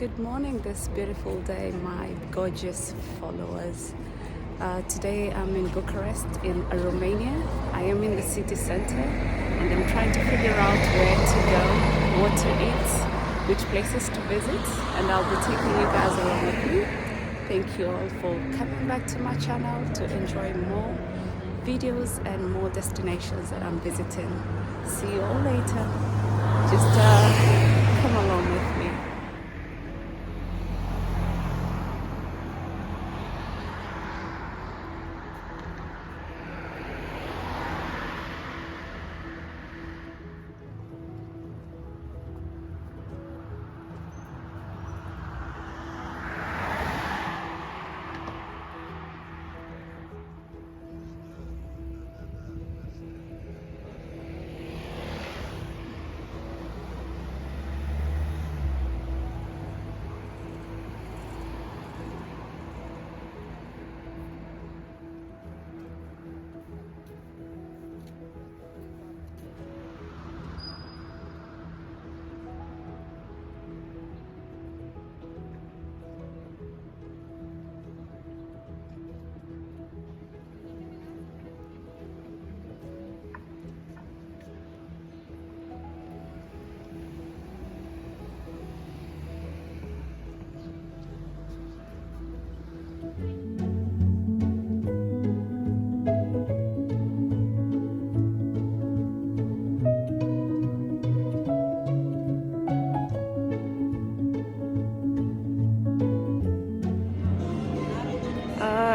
Good morning this beautiful day, my gorgeous followers. Today I'm in Bucharest in Romania. I am in the city center and I'm trying to figure out where to go, what to eat, which places to visit, and I'll be taking you guys along with me. Thank you all for coming back to my channel to enjoy more videos and more destinations that I'm visiting. See you all later. Just come along with me.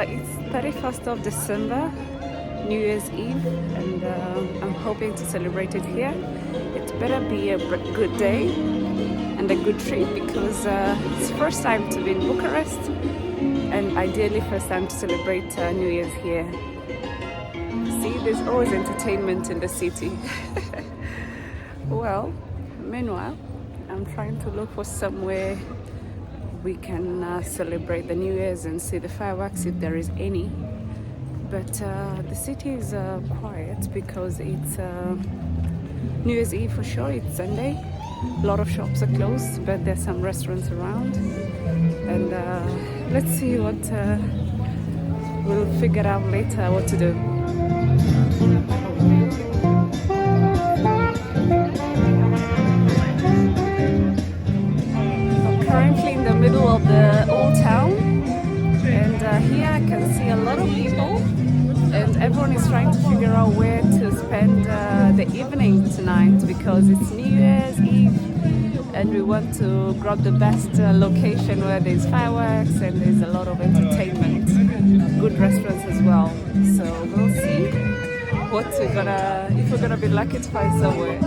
It's 31st of December, New Year's Eve, and I'm hoping to celebrate it here. It better be a good day and a good trip because it's first time to be in Bucharest and ideally first time to celebrate New Year's here. See, there's always entertainment in the city. Well, meanwhile, I'm trying to look for somewhere we can celebrate the New Year's and see the fireworks if there is any. But the city is quiet because it's New Year's Eve for sure, it's Sunday. A lot of shops are closed, but there's some restaurants around. And let's see what we'll figure out later what to do. Currently in the middle of the old town, and here I can see a lot of people, and everyone is trying to figure out where to spend the evening tonight because it's New Year's Eve and we want to grab the best location where there's fireworks and there's a lot of entertainment, good restaurants as well. So we'll see if we're gonna be lucky to find somewhere.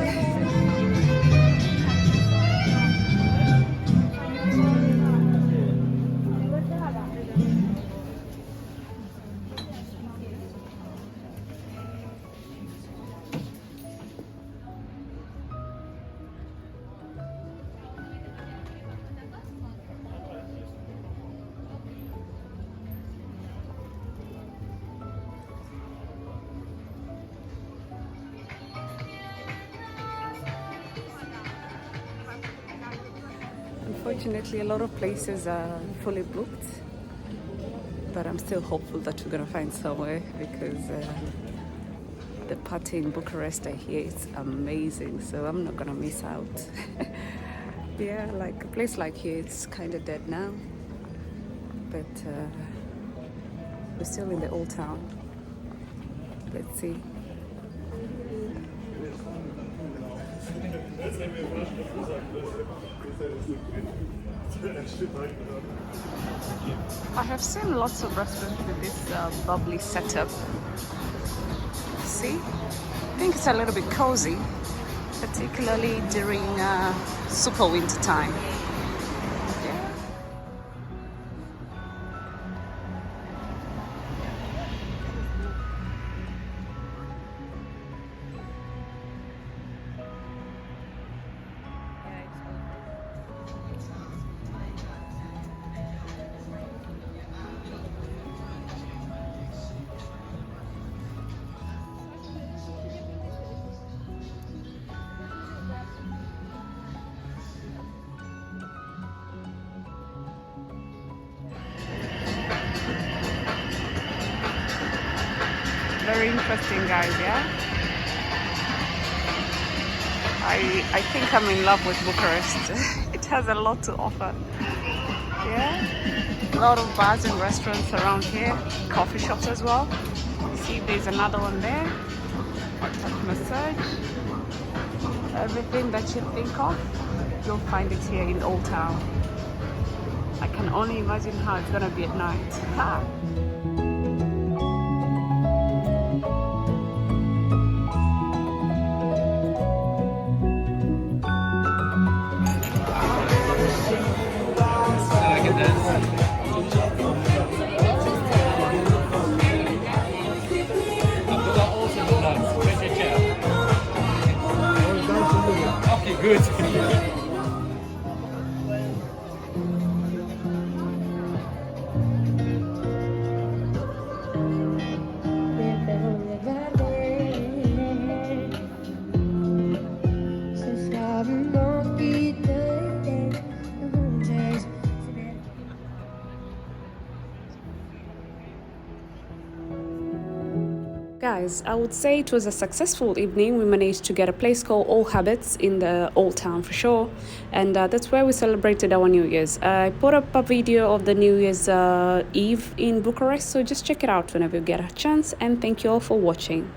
Unfortunately, a lot of places are fully booked, but I'm still hopeful that we're gonna find somewhere because the party in Bucharest I hear is amazing, so I'm not gonna miss out. Yeah, like a place like here, it's kind of dead now, but we're still in the old town. Let's see. I have seen lots of restaurants with this bubbly setup. See? I think it's a little bit cozy, particularly during super winter time. very interesting, guys. Yeah, I think I'm in love with Bucharest. It has a lot to offer. Yeah, a lot of bars and restaurants around here, coffee shops as well. See, there's another one there. Hot tub massage. Everything that you think of, you'll find it here in Old Town. I can only imagine how it's gonna be at night. Ha! Okay, good. Guys, I would say it was a successful evening. We managed to get a place called All Habits in the Old Town for sure, and that's where we celebrated our New Year's. I put up a video of the New Year's Eve in Bucharest, so just check it out whenever you get a chance, and thank you all for watching.